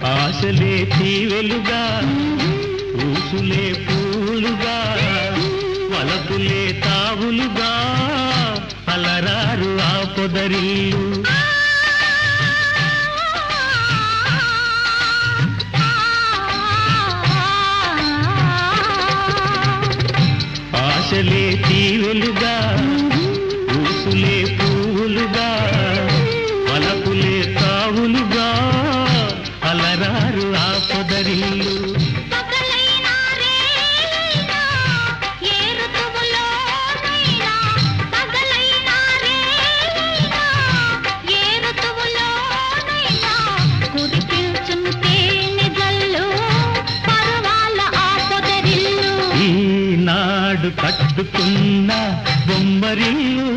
ఆశలే తీవెలుగా ఊసులే పూలుగా వలపులే తావులుగా అలరారు ఆ పొదరిల్లు ఆశలే తీవెలుగా ఊసులే పూలుగా వలపులే తావులుగా అలరారు ఆ పొదరిల్లు ఈనాడు కట్టుకున్న బొమ్మరిల్లు